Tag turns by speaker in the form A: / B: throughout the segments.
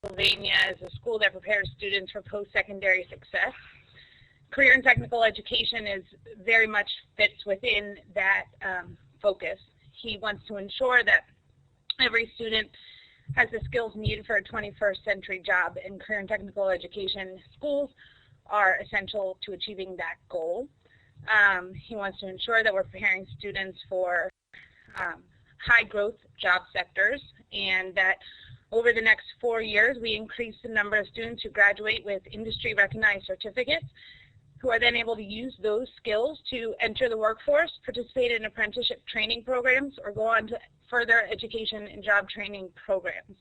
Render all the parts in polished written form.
A: Pennsylvania is a school that prepares students for post-secondary success. Career and technical education is very much fits within that focus. He wants to ensure that every student has the skills needed for a 21st century job, and career and technical education schools are essential to achieving that goal. He wants to ensure that we're preparing students for high growth job sectors, and that over the next 4 years we increase the number of students who graduate with industry recognized certificates, who are then able to use those skills to enter the workforce, participate in apprenticeship training programs, or go on to further education and job training programs.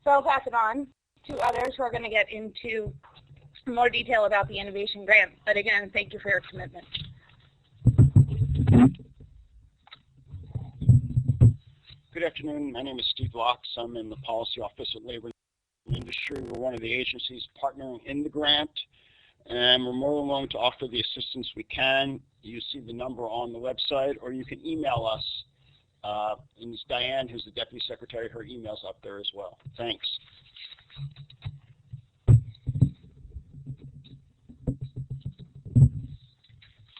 A: So I'll pass it on to others who are going to get into more detail about the Innovation Grant. But again, thank you for your commitment.
B: Good afternoon. My name is Steve Locks. I'm in the Policy Office at Labor and Industry. We're one of the agencies partnering in the grant, and we're more than willing to offer the assistance we can. You see the number on the website, or you can email us. And it's Diane, who's the Deputy Secretary. Her email's up there as well. Thanks.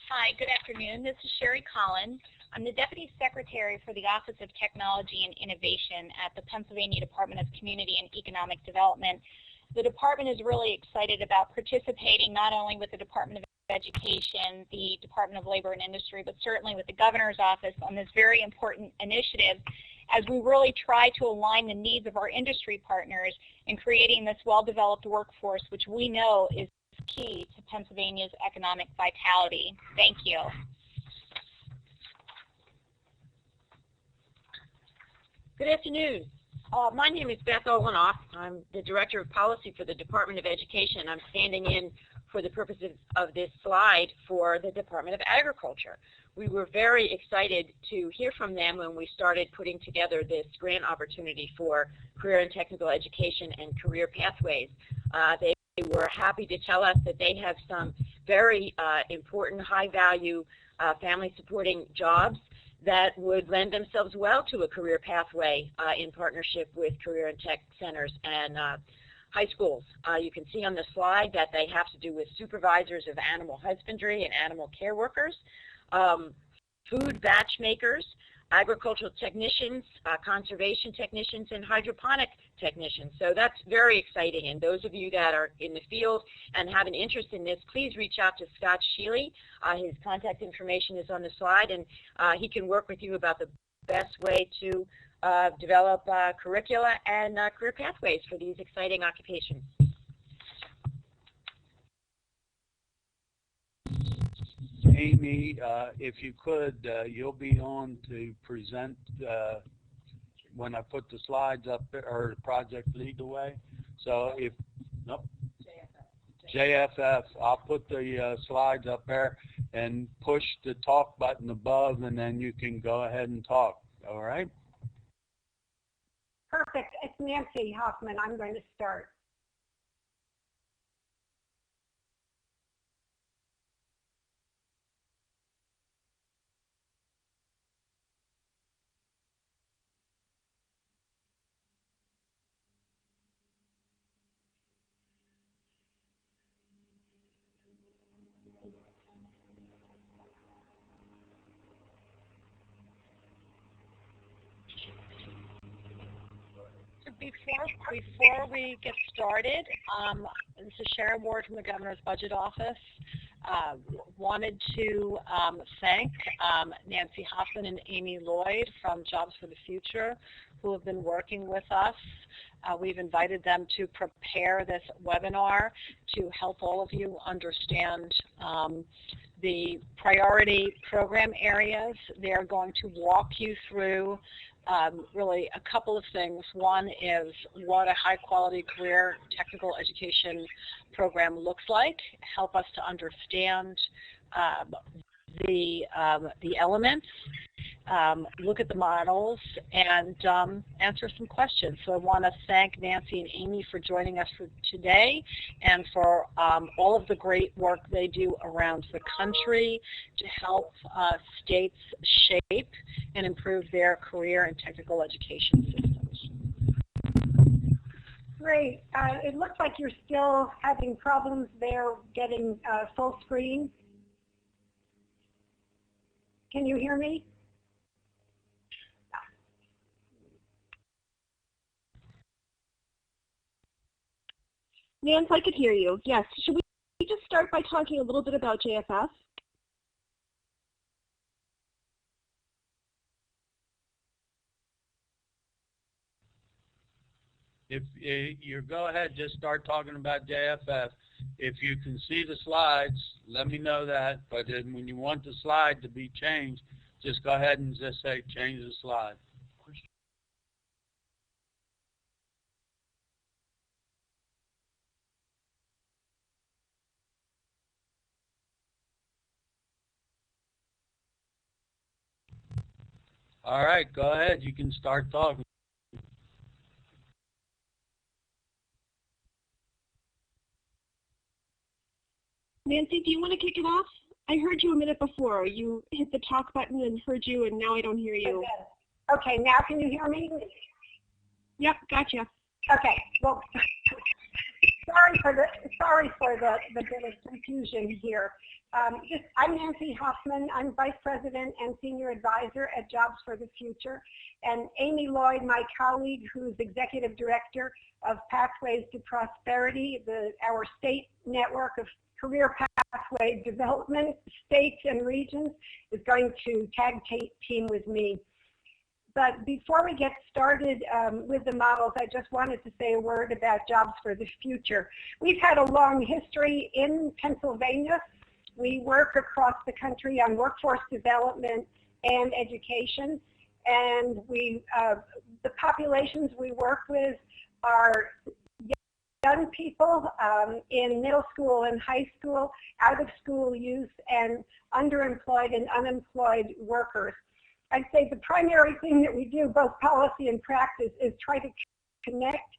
C: Hi, good afternoon. This is Sherry Collins. I'm the Deputy Secretary for the Office of Technology and Innovation at the Pennsylvania Department of Community and Economic Development. The department is really excited about participating not only with the Department of Education, the Department of Labor and Industry, but certainly with the Governor's Office on this very important initiative as we really try to align the needs of our industry partners in creating this well-developed workforce, which we know is key to Pennsylvania's economic vitality. Thank you.
D: Good afternoon. My name is Beth Olenoff. I'm the Director of Policy for the Department of Education. I'm standing in for the purposes of this slide for the Department of Agriculture. We were very excited to hear from them when we started putting together this grant opportunity for career and technical education and career pathways. They were happy to tell us that they have some very important, high-value family-supporting jobs that would lend themselves well to a career pathway in partnership with career and tech centers and high schools. You can see on the slide that they have to do with supervisors of animal husbandry and animal care workers, food batch makers, agricultural technicians, conservation technicians, and hydroponic technicians. So that's very exciting. And those of you that are in the field and have an interest in this, please reach out to Scott Sheely. His contact information is on the slide, and he can work with you about the best way to develop curricula and career pathways for these exciting occupations.
E: Amy, if you could, you'll be on to present when I put the slides up, or Project Lead the Way. So if, nope, JFF, I'll put the slides up there and push the talk button above, and then you can go ahead and talk. All right?
F: Perfect. It's Nancy Hoffman. I'm going to start.
G: Before we get started, this is Sharon Ward from the Governor's Budget Office. Wanted to thank Nancy Hoffman and Amy Lloyd from Jobs for the Future, who have been working with us. We've invited them to prepare this webinar to help all of you understand the priority program areas. They're going to walk you through really a couple of things. One is what a high-quality career technical education program looks like, help us to understand the elements, look at the models, and answer some questions. So I want to thank Nancy and Amy for joining us for today and for all of the great work they do around the country to help states shape and improve their career and technical education systems.
F: Great. It looks like you're still having problems there getting full screen. Can you hear me?
H: Nance, I could hear you. Yes. Should we just start by talking a little bit about JFS?
E: If you go ahead, just start talking about JFS. If you can see the slides, let me know that. But then when you want the slide to be changed, just go ahead and just say change the slide. All right, go ahead. You can start talking.
H: Nancy, do you want to kick it off? I heard you a minute before. You hit the talk button and heard you, and now I don't hear you.
F: Okay, now can you hear me?
H: Yep, gotcha.
F: Okay, well, sorry for the bit of confusion here. I'm Nancy Hoffman. I'm Vice President and Senior Advisor at Jobs for the Future. And Amy Lloyd, my colleague, who's Executive Director of Pathways to Prosperity, our state network of career pathway development, states and regions, is going to tag team with me. But before we get started with the models, I just wanted to say a word about Jobs for the Future. We've had a long history in Pennsylvania. We work across the country on workforce development and education. And the populations we work with are young people in middle school and high school, out of school youth, and underemployed and unemployed workers. I'd say the primary thing that we do, both policy and practice, is try to connect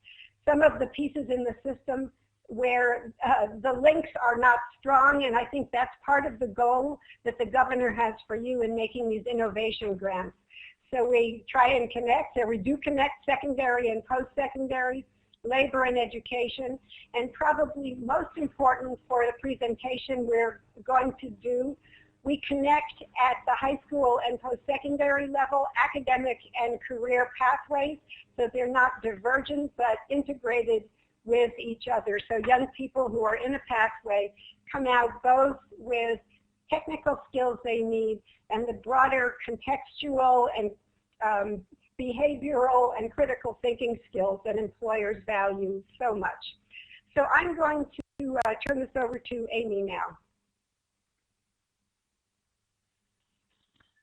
F: some of the pieces in the system where the links are not strong, and I think that's part of the goal that the governor has for you in making these innovation grants. So we try and connect, and we do connect secondary and post-secondary, labor and education, and probably most important for the presentation we're going to do, we connect at the high school and post-secondary level, academic and career pathways, so they're not divergent but integrated with each other. So young people who are in a pathway come out both with technical skills they need and the broader contextual and behavioral and critical thinking skills that employers value so much. So I'm going to turn this over to Amy now.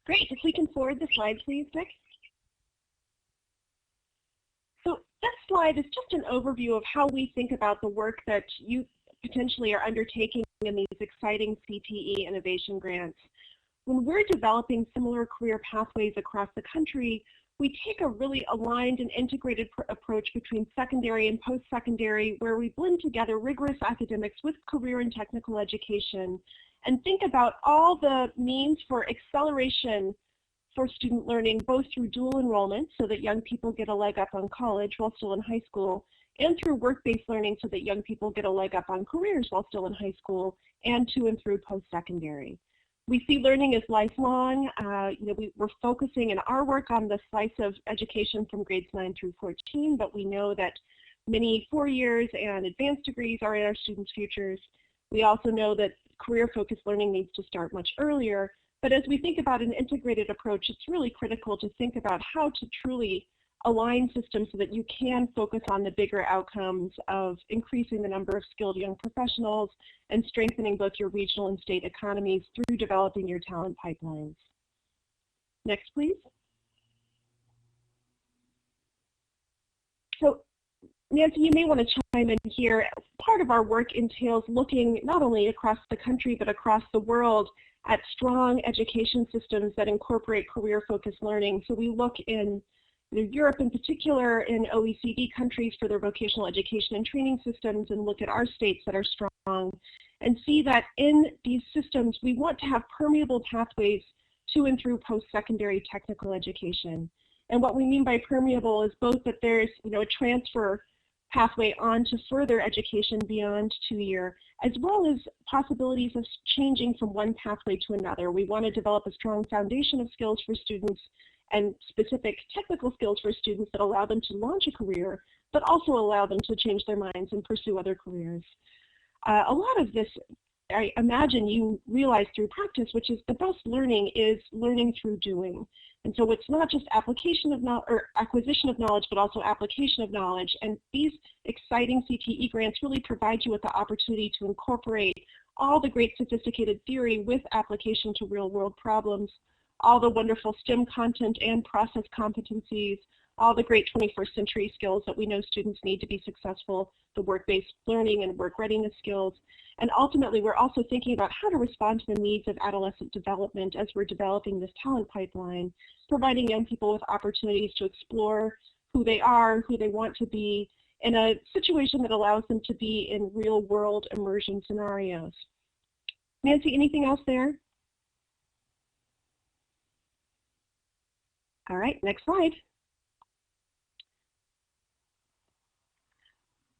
H: Great. If we can forward the slide, please, Nick. So this slide is just an overview of how we think about the work that you potentially are undertaking in these exciting CTE innovation grants. When we're developing similar career pathways across the country, we take a really aligned and integrated approach between secondary and post-secondary, where we blend together rigorous academics with career and technical education and think about all the means for acceleration for student learning, both through dual enrollment so that young people get a leg up on college while still in high school, and through work-based learning so that young people get a leg up on careers while still in high school, and to and through post-secondary. We see learning as lifelong. We're focusing in our work on the slice of education from grades 9 through 14, but we know that many 4 years and advanced degrees are in our students' futures. We also know that career-focused learning needs to start much earlier, but as we think about an integrated approach, it's really critical to think about how to truly align systems so that you can focus on the bigger outcomes of increasing the number of skilled young professionals and strengthening both your regional and state economies through developing your talent pipelines. Next, please. So, Nancy, you may want to chime in here. Part of our work entails looking not only across the country but across the world at strong education systems that incorporate career-focused learning. So we look in Europe in particular, in OECD countries for their vocational education and training systems, and look at our states that are strong and see that in these systems we want to have permeable pathways to and through post-secondary technical education. And what we mean by permeable is both that there's a transfer pathway on to further education beyond 2-year, as well as possibilities of changing from one pathway to another. We want to develop a strong foundation of skills for students and specific technical skills for students that allow them to launch a career, but also allow them to change their minds and pursue other careers. A lot of this, I imagine you realize through practice, which is the best learning is learning through doing. And so it's not just application of acquisition of knowledge, but also application of knowledge. And these exciting CTE grants really provide you with the opportunity to incorporate all the great sophisticated theory with application to real-world problems, all the wonderful STEM content and process competencies, all the great 21st century skills that we know students need to be successful, the work-based learning and work readiness skills. And ultimately, we're also thinking about how to respond to the needs of adolescent development as we're developing this talent pipeline, providing young people with opportunities to explore who they are, who they want to be, in a situation that allows them to be in real-world immersion scenarios. Nancy, anything else there? All right, next slide.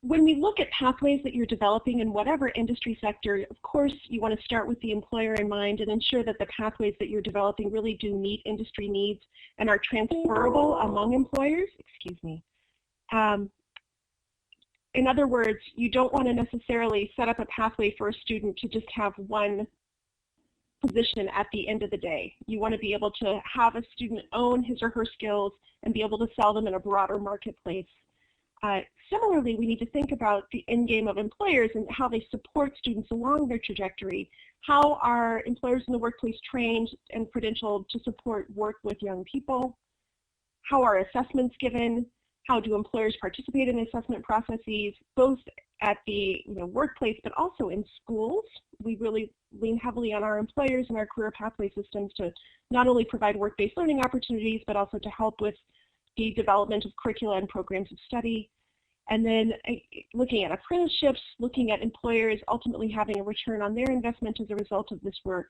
H: When we look at pathways that you're developing in whatever industry sector, of course, you want to start with the employer in mind and ensure that the pathways that you're developing really do meet industry needs and are transferable among employers. Excuse me. In other words, you don't want to necessarily set up a pathway for a student to just have one position at the end of the day. You want to be able to have a student own his or her skills and be able to sell them in a broader marketplace. Similarly, we need to think about the end game of employers and how they support students along their trajectory. How are employers in the workplace trained and credentialed to support work with young people? How are assessments given? How do employers participate in assessment processes, both at the workplace but also in schools? We really lean heavily on our employers and our career pathway systems to not only provide work-based learning opportunities, but also to help with the development of curricula and programs of study. And then looking at apprenticeships, looking at employers ultimately having a return on their investment as a result of this work.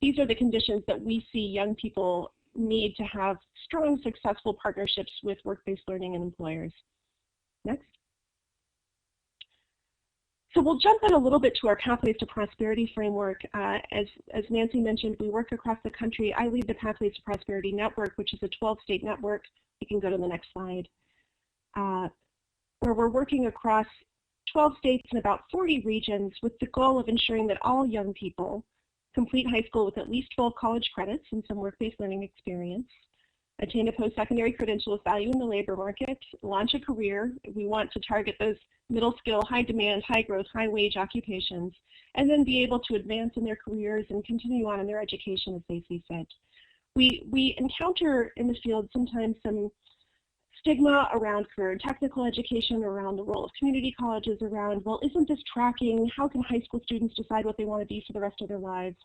H: These are the conditions that we see young people need to have strong, successful partnerships with work-based learning and employers. Next. So we'll jump in a little bit to our Pathways to Prosperity framework. As Nancy mentioned, we work across the country. I lead the Pathways to Prosperity Network, which is a 12-state network. You can go to the next slide. Where we're working across 12 states and about 40 regions with the goal of ensuring that all young people complete high school with at least 12 college credits and some work-based learning experience, attain a post-secondary credential with value in the labor market, launch a career. We want to target those middle skill, high demand, high growth, high wage occupations, and then be able to advance in their careers and continue on in their education as they see fit. We encounter in the field sometimes some stigma around career and technical education, around the role of community colleges, around, well, isn't this tracking? How can high school students decide what they want to be for the rest of their lives?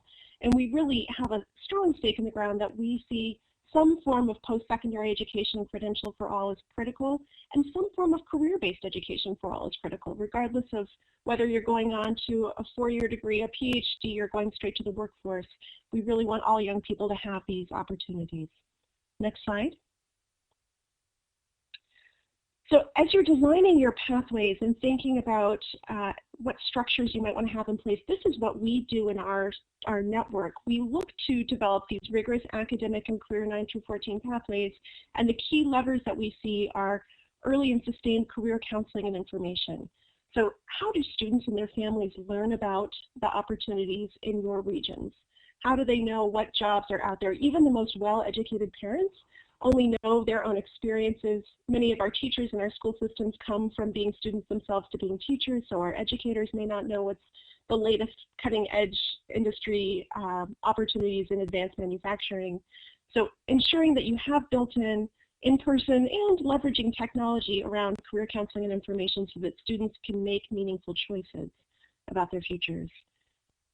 H: And we really have a strong stake in the ground that we see some form of post-secondary education credential for all is critical, and some form of career-based education for all is critical, regardless of whether you're going on to a 4-year degree, a PhD, or going straight to the workforce. We really want all young people to have these opportunities. Next slide. So as you're designing your pathways and thinking about what structures you might want to have in place, this is what we do in our network. We look to develop these rigorous academic and career 9 through 14 pathways, and the key levers that we see are early and sustained career counseling and information. So how do students and their families learn about the opportunities in your regions? How do they know what jobs are out there? Even the most well-educated parents only know their own experiences. Many of our teachers in our school systems come from being students themselves to being teachers, so our educators may not know what's the latest cutting-edge industry opportunities in advanced manufacturing. So ensuring that you have built-in in-person and leveraging technology around career counseling and information so that students can make meaningful choices about their futures.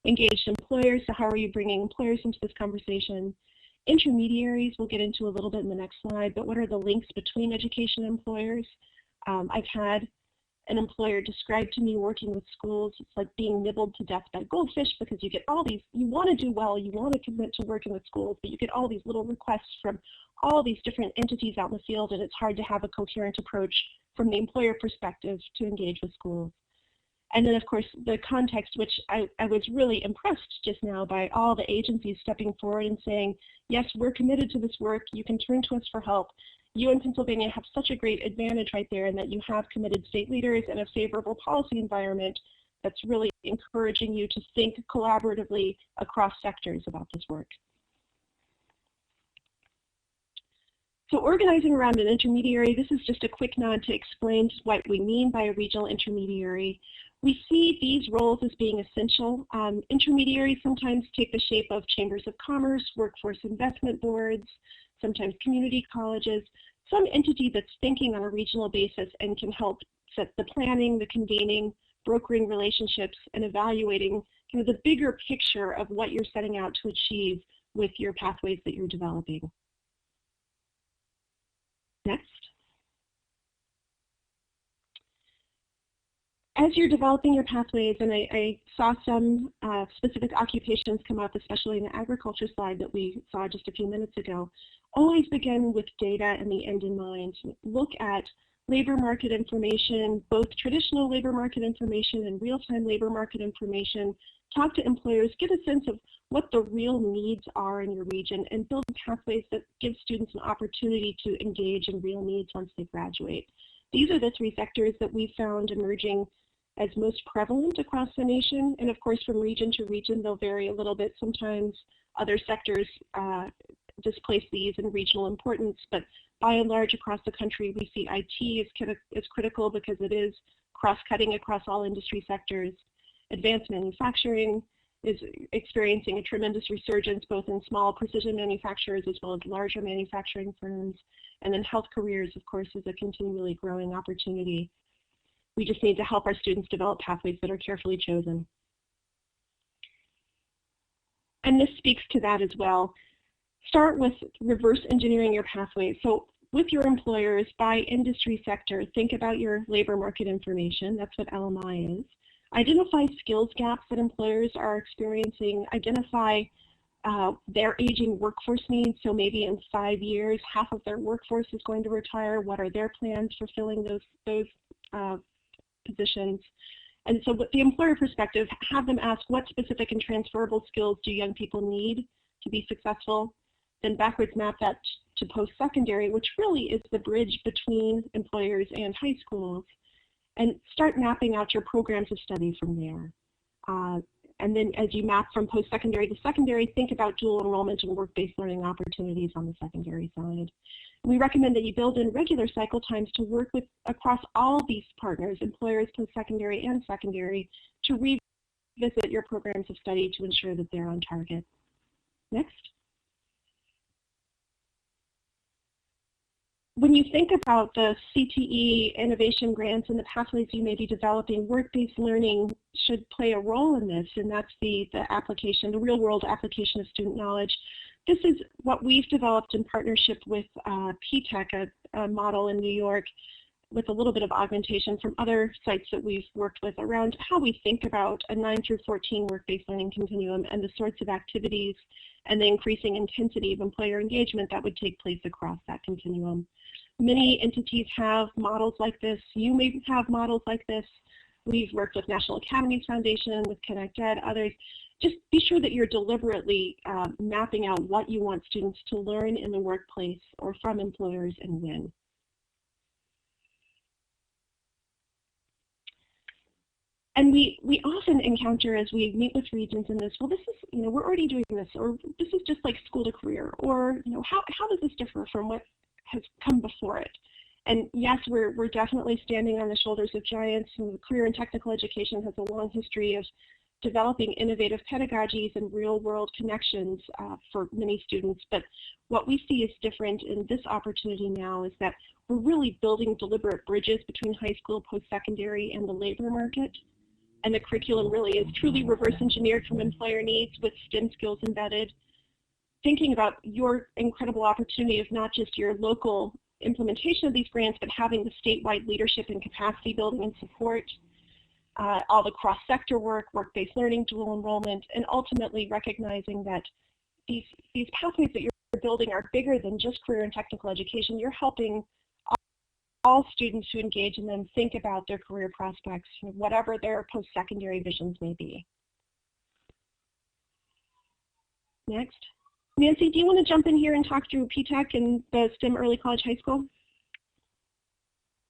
H: Engaged employers, so how are you bringing employers into this conversation? Intermediaries, we'll get into a little bit in the next slide, but what are the links between education and employers? I've had an employer described to me working with schools, it's like being nibbled to death by goldfish, because you get all these, you want to do well, you want to commit to working with schools, but you get all these little requests from all these different entities out in the field, and it's hard to have a coherent approach from the employer perspective to engage with schools. And then, of course, the context, which I was really impressed just now by all the agencies stepping forward and saying, yes, we're committed to this work, you can turn to us for help. You in Pennsylvania have such a great advantage right there in that you have committed state leaders and a favorable policy environment that's really encouraging you to think collaboratively across sectors about this work. So organizing around an intermediary, this is just a quick nod to explain what we mean by a regional intermediary. We see these roles as being essential. Intermediaries sometimes take the shape of chambers of commerce, workforce investment boards, sometimes community colleges, some entity that's thinking on a regional basis and can help set the planning, the convening, brokering relationships, and evaluating kind of the bigger picture of what you're setting out to achieve with your pathways that you're developing. Next. As you're developing your pathways, and I saw some specific occupations come up, especially in the agriculture slide that we saw just a few minutes ago, always begin with data and the end in mind. Look at labor market information, both traditional labor market information and real-time labor market information. Talk to employers, get a sense of what the real needs are in your region, and build pathways that give students an opportunity to engage in real needs once they graduate. These are the three sectors that we found emerging as most prevalent across the nation, and of course from region to region they'll vary a little bit. Sometimes other sectors displace these in regional importance, but by and large across the country we see IT is critical because it is cross-cutting across all industry sectors. Advanced manufacturing is experiencing a tremendous resurgence both in small precision manufacturers as well as larger manufacturing firms. And then health careers, of course, is a continually growing opportunity. We just need to help our students develop pathways that are carefully chosen. And this speaks to that as well. Start with reverse engineering your pathways. So with your employers, by industry sector, think about your labor market information. That's what LMI is. Identify skills gaps that employers are experiencing. Identify their aging workforce needs. So maybe in 5 years, half of their workforce is going to retire. What are their plans for filling those positions? And so with the employer perspective, have them ask what specific and transferable skills do young people need to be successful? Then backwards map that to post-secondary, which really is the bridge between employers and high schools. And start mapping out your programs of study from there. And then as you map from post-secondary to secondary, think about dual enrollment and work-based learning opportunities on the secondary side. We recommend that you build in regular cycle times to work with across all these partners, employers, post-secondary and secondary, to revisit your programs of study to ensure that they're on target. Next. When you think about the CTE innovation grants and the pathways you may be developing, work-based learning should play a role in this, and that's the application, the real-world application of student knowledge. This is what we've developed in partnership with P-TECH, a model in New York, with a little bit of augmentation from other sites that we've worked with around how we think about a 9 through 14 work-based learning continuum and the sorts of activities and the increasing intensity of employer engagement that would take place across that continuum. Many entities have models like this. You may have models like this. We've worked with National Academies Foundation, with ConnectEd, others. Just be sure that you're deliberately mapping out what you want students to learn in the workplace or from employers and when. And we often encounter as we meet with regions in this, well, this is, we're already doing this, or this is just like school to career, or, how does this differ from what has come before it? And yes, we're definitely standing on the shoulders of giants, and career and technical education has a long history of developing innovative pedagogies and real-world connections for many students. But what we see is different in this opportunity now is that we're really building deliberate bridges between high school, post-secondary, and the labor market. And the curriculum really is truly reverse engineered from employer needs with STEM skills embedded. Thinking about your incredible opportunity of not just your local implementation of these grants, but having the statewide leadership and capacity building and support, all the cross-sector work, work-based learning, dual enrollment, and ultimately recognizing that these pathways that you're building are bigger than just career and technical education. You're helping all students who engage in them think about their career prospects, whatever their post-secondary visions may be. Next. Nancy, do you want to jump in here and talk through P-TECH and the STEM Early College High School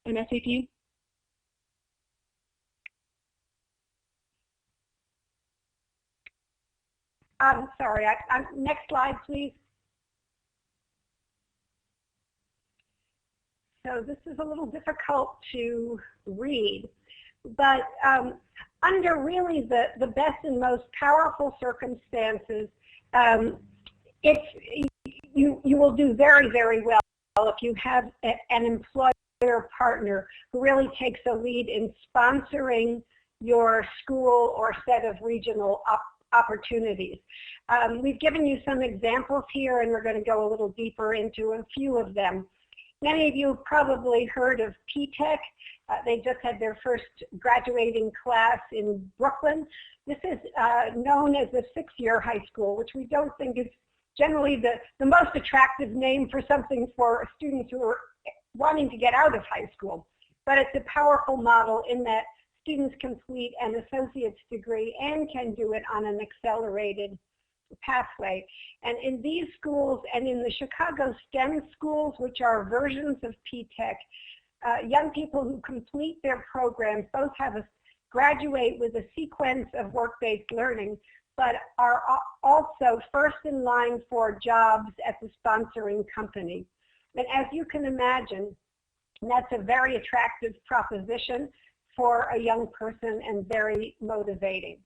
H: and SAPU?
F: I'm sorry. Next slide, please. So this is a little difficult to read, but under really the best and most powerful circumstances, you will do very, very well if you have an employer partner who really takes a lead in sponsoring your school or set of regional opportunities. We've given you some examples here, and we're going to go a little deeper into a few of them. Many of you have probably heard of P-TECH. They just had their first graduating class in Brooklyn. This is known as a 6-year high school, which we don't think is generally the most attractive name for something for students who are wanting to get out of high school. But it's a powerful model in that students complete an associate's degree and can do it on an accelerated pathway. And in these schools and in the Chicago STEM schools, which are versions of P-TECH, young people who complete their programs both graduate with a sequence of work-based learning, but are also first in line for jobs at the sponsoring company. And as you can imagine, that's a very attractive proposition for a young person and very motivating.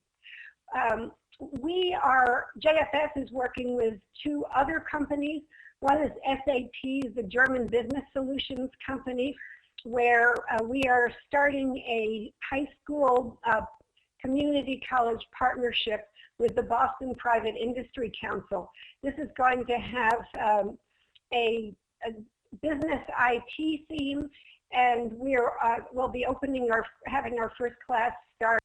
F: JFS is working with 2 other companies. One is SAP, the German Business Solutions company, where we are starting a high school community college partnership with the Boston Private Industry Council. This is going to have a business IT theme, and we'll be having our first class start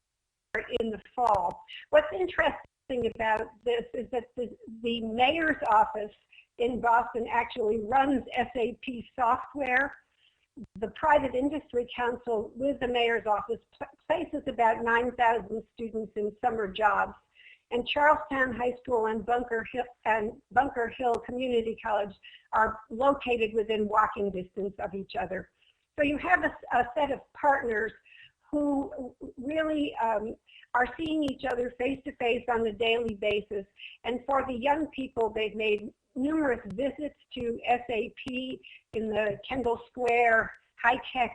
F: in the fall. What's interesting about this is that the mayor's office in Boston actually runs SAP software. The Private Industry Council with the mayor's office places about 9,000 students in summer jobs. And Charlestown High School and Bunker Hill Community College are located within walking distance of each other. So you have a set of partners who really are seeing each other face-to-face on a daily basis. And for the young people, they've made numerous visits to SAP in the Kendall Square high-tech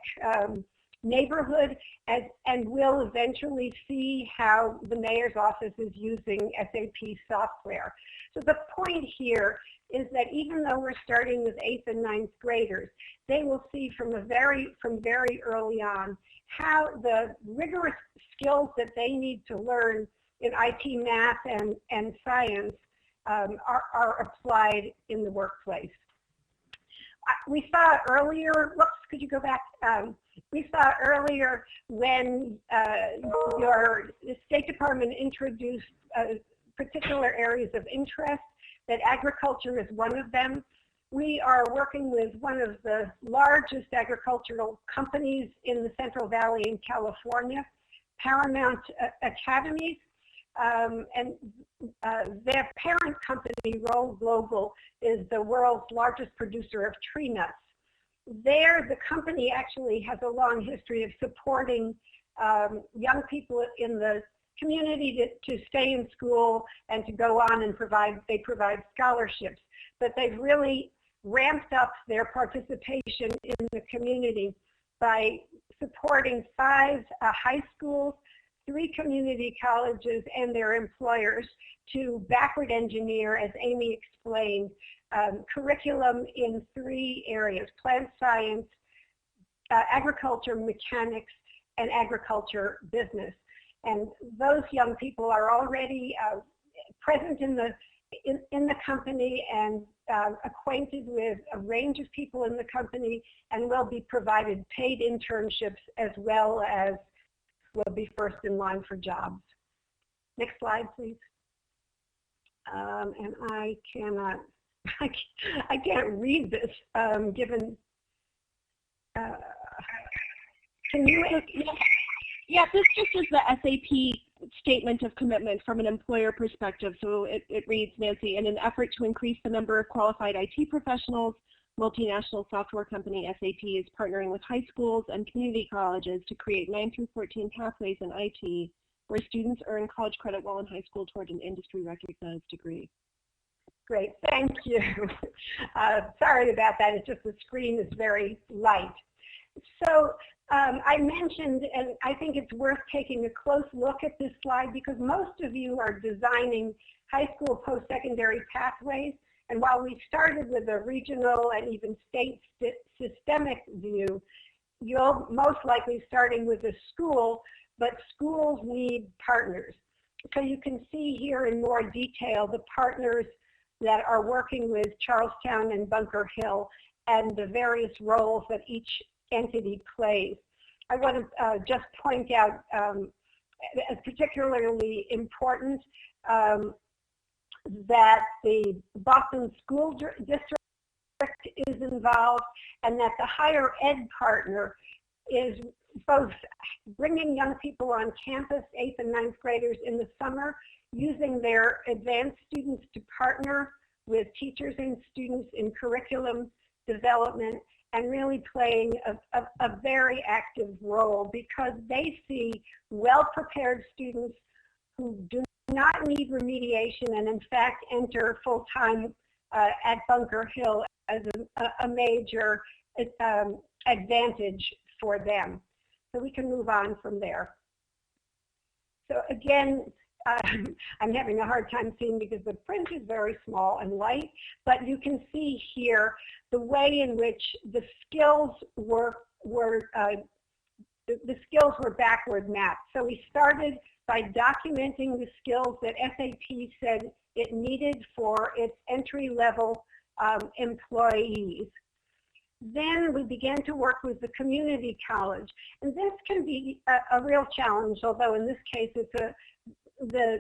F: neighborhood, and will eventually see how the mayor's office is using SAP software. So the point here is that even though we're starting with 8th and 9th graders, they will see from very early on how the rigorous skills that they need to learn in IT, math, and science are applied in the workplace. We saw earlier, whoops, could you go back? We saw earlier when the State Department introduced particular areas of interest, that agriculture is one of them. We are working with one of the largest agricultural companies in the Central Valley in California, Paramount Academies, and their parent company, Roll Global, is the world's largest producer of tree nuts. The company actually has a long history of supporting young people in the community to stay in school and to go on and provide scholarships. But they've really ramped up their participation in the community by supporting 5 high schools, 3 community colleges, and their employers to backward engineer, as Amy explained, curriculum in 3 areas: plant science, agriculture mechanics, and agriculture business. And those young people are already present in in the company and acquainted with a range of people in the company, and will be provided paid internships as well as will be first in line for jobs. Next slide, please. And I cannot, I can't read this given. Can you?
H: Yeah, this just is the SAP statement of commitment from an employer perspective. So it reads, Nancy, in an effort to increase the number of qualified IT professionals, multinational software company SAP is partnering with high schools and community colleges to create 9 through 14 pathways in IT where students earn college credit while in high school toward an industry-recognized degree.
F: Great, thank you. Sorry about that, it's just the screen is very light. So I mentioned, and I think it's worth taking a close look at this slide because most of you are designing high school post-secondary pathways, and while we started with a regional and even state systemic view, you'll most likely starting with a school, but schools need partners. So you can see here in more detail the partners that are working with Charlestown and Bunker Hill and the various roles that each entity plays. I want to just point out as particularly important that the Boston School District is involved and that the higher ed partner is both bringing young people on campus, 8th and 9th graders in the summer, using their advanced students to partner with teachers and students in curriculum development, and really playing a very active role because they see well-prepared students who do not need remediation and in fact enter full-time at Bunker Hill as a major advantage for them. So we can move on from there. So again, I'm having a hard time seeing because the print is very small and light, but you can see here the way in which the skills were backward mapped. So we started by documenting the skills that SAP said it needed for its entry-level employees. Then we began to work with the community college, and this can be a real challenge, although in this case it's the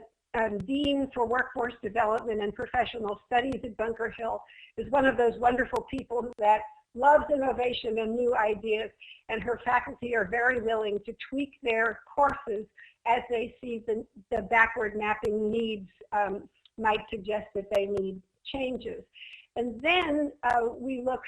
F: Dean for Workforce Development and Professional Studies at Bunker Hill is one of those wonderful people that loves innovation and new ideas, and her faculty are very willing to tweak their courses as they see the backward mapping needs might suggest that they need changes. And then we look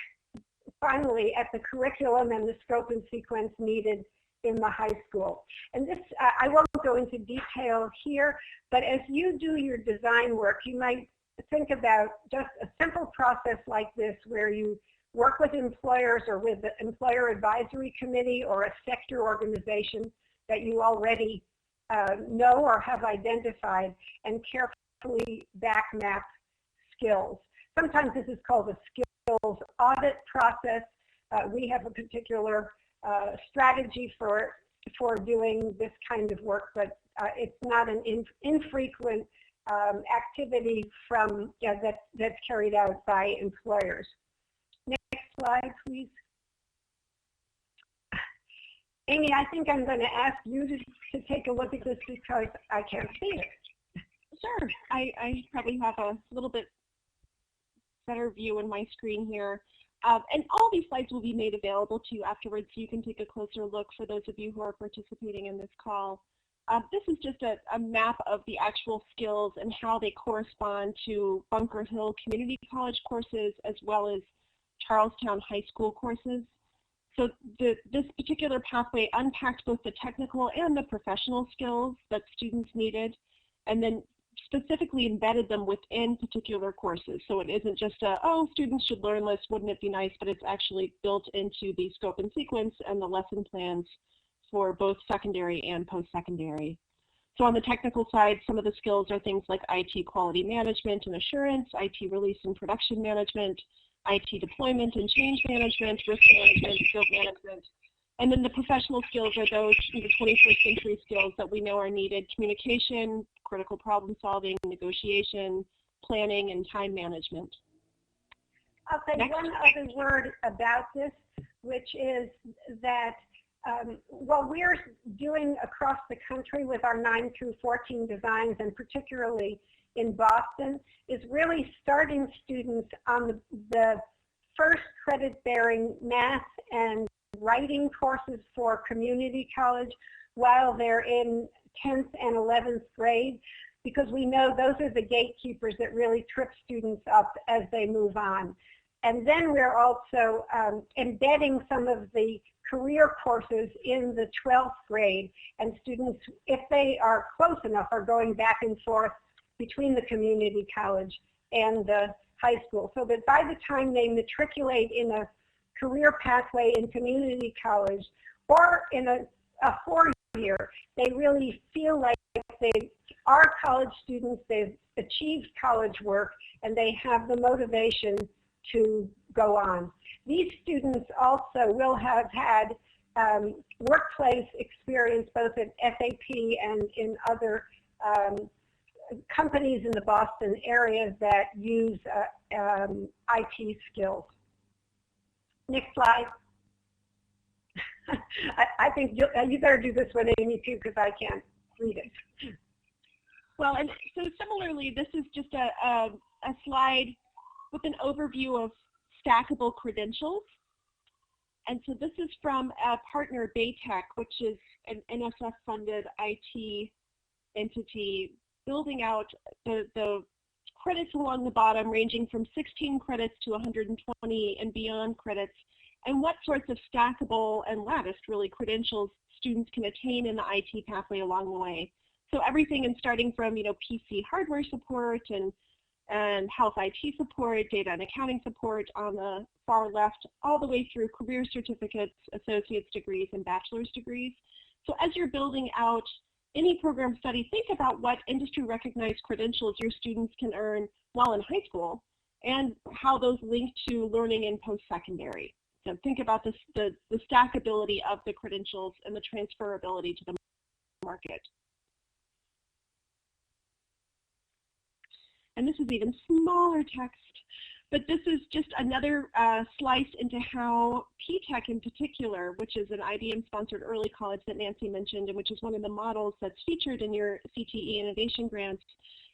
F: finally at the curriculum and the scope and sequence needed in the high school. And this, I won't go into detail here, but as you do your design work, you might think about just a simple process like this where you work with employers or with the employer advisory committee or a sector organization that you already know or have identified and carefully back map skills. Sometimes this is called a skills audit process. We have a particular strategy for doing this kind of work, but it's not an infrequent activity from that's carried out by employers. Next slide, please. Amy, I think I'm going to ask you to take a look at this because I can't see it.
H: Sure. I probably have a little bit better view in my screen here. And all these slides will be made available to you afterwards so you can take a closer look for those of you who are participating in this call. This is just a map of the actual skills and how they correspond to Bunker Hill Community College courses as well as Charlestown High School courses. So this particular pathway unpacked both the technical and the professional skills that students needed, and then specifically embedded them within particular courses. So it isn't just a, oh, students should learn this, wouldn't it be nice, but it's actually built into the scope and sequence and the lesson plans for both secondary and post-secondary. So on the technical side, some of the skills are things like IT quality management and assurance, IT release and production management, IT deployment and change management, risk management, scope management. And then the professional skills are those the 21st century skills that we know are needed: communication, critical problem solving, negotiation, planning and time management.
F: I'll say one other word about this, which is that what we're doing across the country with our 9 through 14 designs, and particularly in Boston, is really starting students on the first credit-bearing math and writing courses for community college while they're in 10th and 11th grade, because we know those are the gatekeepers that really trip students up as they move on. And then we're also embedding some of the career courses in the 12th grade, and students, if they are close enough, are going back and forth between the community college and the high school, so that by the time they matriculate in a career pathway in community college or in a 4-year, they really feel like they are college students, they've achieved college work, and they have the motivation to go on. These students also will have had workplace experience both at SAP and in other companies in the Boston area that use IT skills. Next slide. I think you better do this one, Amy, too, because I can't read it.
H: Well, and so similarly, this is just a slide with an overview of stackable credentials. And so this is from a partner, Baytech, which is an NSF-funded IT entity, building out the credits along the bottom, ranging from 16 credits to 120 and beyond credits, and what sorts of stackable and latticed, really, credentials students can attain in the IT pathway along the way. So everything in starting from, PC hardware support and health IT support, data and accounting support on the far left, all the way through career certificates, associate's degrees, and bachelor's degrees. So as you're building out any program study, think about what industry-recognized credentials your students can earn while in high school and how those link to learning in post-secondary. So think about the stackability of the credentials and the transferability to the market. And this is even smaller text, but this is just another slice into how P-TECH in particular, which is an IBM-sponsored early college that Nancy mentioned, and which is one of the models that's featured in your CTE Innovation Grants,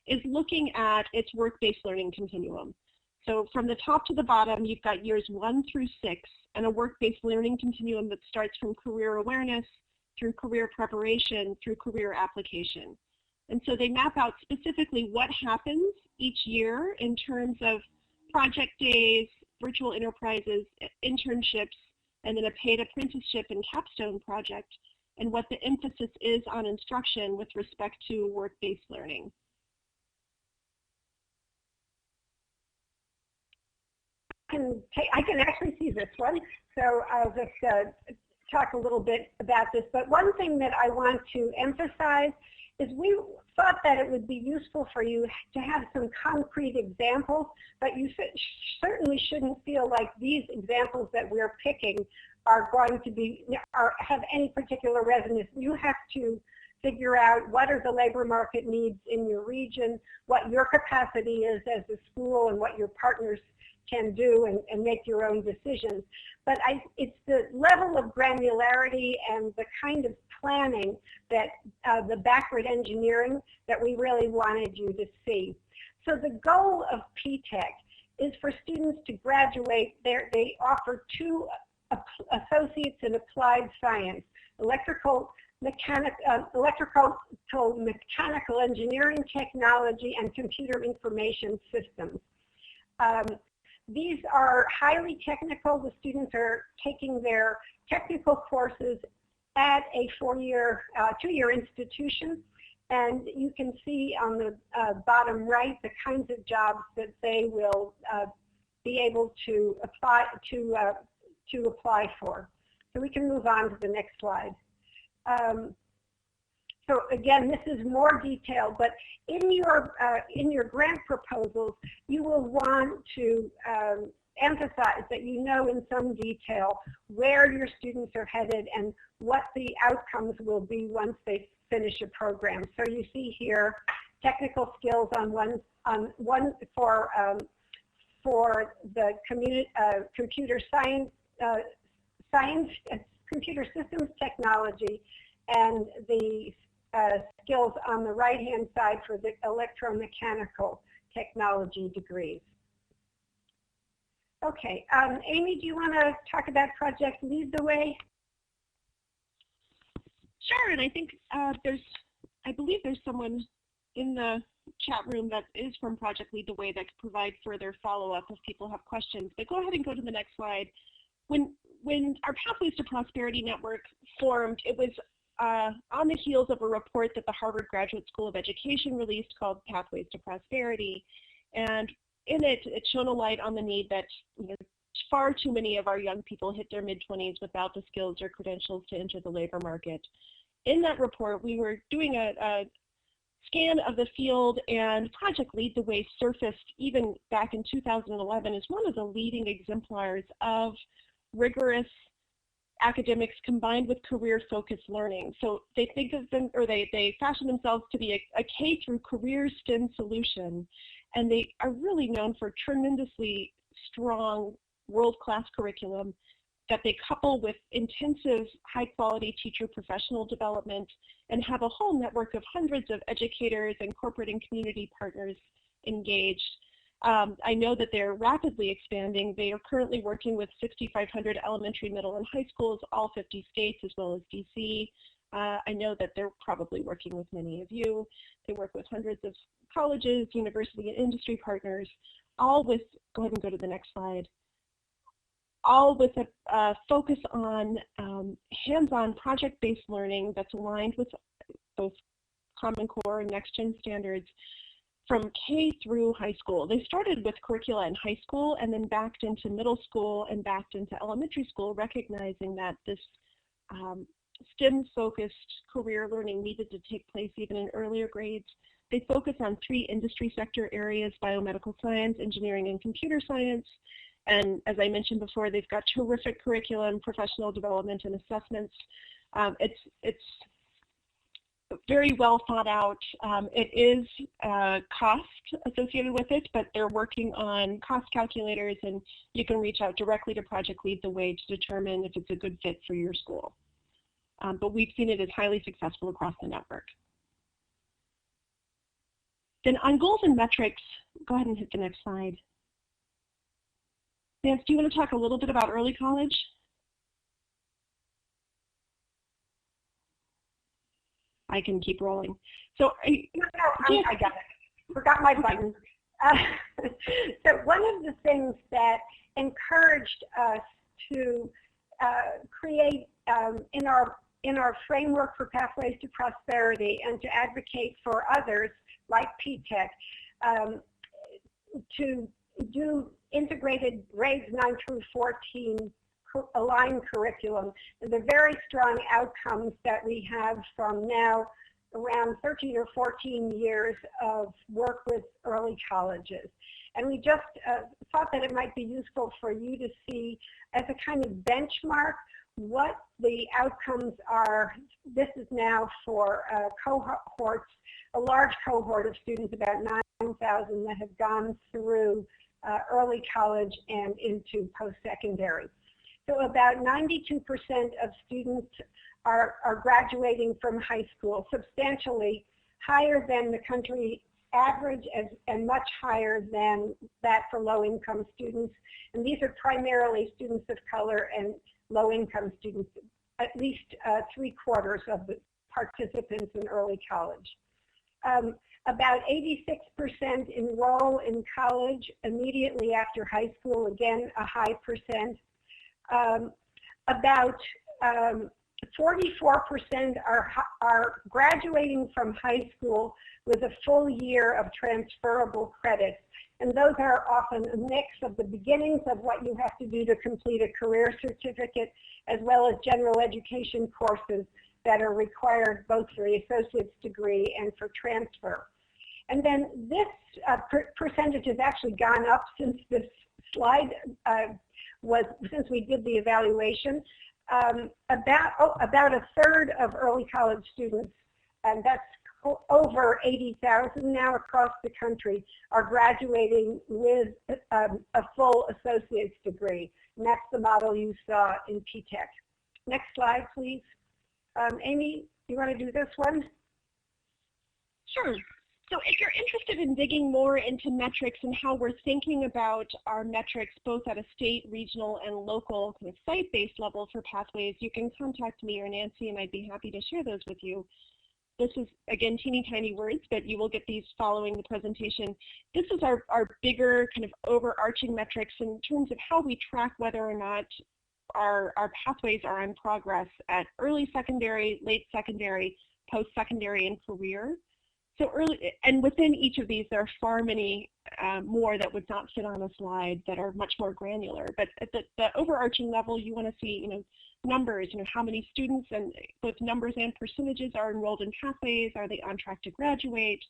H: is looking at its work-based learning continuum. So from the top to the bottom, you've got years 1 through 6, and a work-based learning continuum that starts from career awareness, through career preparation, through career application. And so they map out specifically what happens each year in terms of project days, virtual enterprises, internships, and then a paid apprenticeship and capstone project, and what the emphasis is on instruction with respect to work-based learning.
F: I can actually see this one, so I'll just talk a little bit about this. But one thing that I want to emphasize is we thought that it would be useful for you to have some concrete examples, but you certainly shouldn't feel like these examples that we're picking are going to be, have any particular resonance. You have to figure out what are the labor market needs in your region, what your capacity is as a school, and what your partners can do, and make your own decisions. But it's the level of granularity and the kind of planning that the backward engineering that we really wanted you to see. So the goal of P-TECH is for students to graduate. They offer 2 associates in applied science, electrical mechanical engineering technology, and computer information systems. These are highly technical. The students are taking their technical courses at a 2-year institution, and you can see on the bottom right the kinds of jobs that they will be able to apply for. So we can move on to the next slide. So again, this is more detailed, but in your grant proposals, you will want to emphasize that you know in some detail where your students are headed and what the outcomes will be once they finish a program. So you see here technical skills on one for the computer science, computer systems technology, and the skills on the right-hand side for the electromechanical technology degrees. Okay, Amy, do you want to talk about Project Lead the Way?
H: Sure, and I think I believe there's someone in the chat room that is from Project Lead the Way that could provide further follow-up if people have questions. But go ahead and go to the next slide. When our Pathways to Prosperity Network formed, it was on the heels of a report that the Harvard Graduate School of Education released called Pathways to Prosperity. And in it, it shone a light on the need that far too many of our young people hit their mid-20s without the skills or credentials to enter the labor market. In that report, we were doing a scan of the field, and Project Lead the Way surfaced even back in 2011 as one of the leading exemplars of rigorous academics combined with career-focused learning. So they think of them, or they fashion themselves to be a K through career STEM solution, and they are really known for tremendously strong world-class curriculum that they couple with intensive high-quality teacher professional development and have a whole network of hundreds of educators and corporate and community partners engaged. I know that they're rapidly expanding. They are currently working with 6,500 elementary, middle, and high schools, all 50 states, as well as DC. I know that they're probably working with many of you. They work with hundreds of colleges, university, and industry partners, all with, go ahead and go to the next slide, all with a focus on hands-on project-based learning that's aligned with both Common Core and Next-Gen standards from K through high school. They started with curricula in high school and then backed into middle school and backed into elementary school, recognizing that this STEM-focused career learning needed to take place even in earlier grades. They focus on 3 industry sector areas: biomedical science, engineering, and computer science. And as I mentioned before, they've got terrific curriculum, professional development, and assessments. It's very well thought out. It is cost associated with it, but they're working on cost calculators, and you can reach out directly to Project Lead the Way to determine if it's a good fit for your school. But we've seen it as highly successful across the network. Then on goals and metrics, go ahead and hit the next slide. Nance, do you want to talk a little bit about early college? I can keep rolling. So
F: I got it. Forgot my button. So one of the things that encouraged us to create in our framework for Pathways to Prosperity and to advocate for others like P-TECH to do integrated grades 9 through 14 aligned curriculum, and the very strong outcomes that we have from now around 13 or 14 years of work with early colleges. And we just thought that it might be useful for you to see as a kind of benchmark what the outcomes are. This is now for cohorts, a large cohort of students, about 9,000 that have gone through early college and into post-secondary. So about 92% of students are graduating from high school, substantially higher than the country average and much higher than that for low-income students. And these are primarily students of color and low-income students, at least 3/4 of the participants in early college. About 86% enroll in college immediately after high school, again, a high percent. About 44% are graduating from high school with a full year of transferable credits. And those are often a mix of the beginnings of what you have to do to complete a career certificate, as well as general education courses that are required both for the associate's degree and for transfer. And then this percentage has actually gone up since this slide since we did the evaluation. About 1/3 of early college students, and that's over 80,000 now across the country are graduating with a full associate's degree. And that's the model you saw in P-TECH. Next slide, please. Amy, you want to do this one?
H: Sure. So if you're interested in digging more into metrics and how we're thinking about our metrics both at a state, regional, and local kind of site-based level for pathways, you can contact me or Nancy and I'd be happy to share those with you. This is, again, teeny tiny words, but you will get these following the presentation. This is our bigger kind of overarching metrics in terms of how we track whether or not our pathways are in progress at early secondary, late secondary, post-secondary, and career. So early, and within each of these, there are far many more that would not fit on a slide that are much more granular. But at the overarching level, you want to see, numbers, how many students and both numbers and percentages are enrolled in pathways. Are they on track to graduate?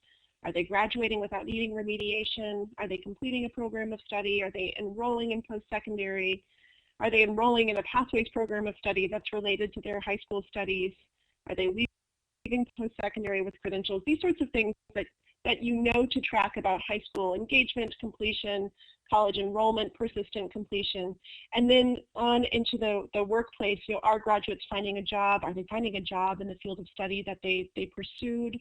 H: Are they graduating without needing remediation? Are they completing a program of study? Are they enrolling in post-secondary? Are they enrolling in a pathways program of study that's related to their high school studies? Are they leaving post-secondary with credentials? These sorts of things that you know to track about high school engagement, completion, college enrollment, persistent completion, and then on into the workplace. Are graduates finding a job? Are they finding a job in the field of study that they pursued?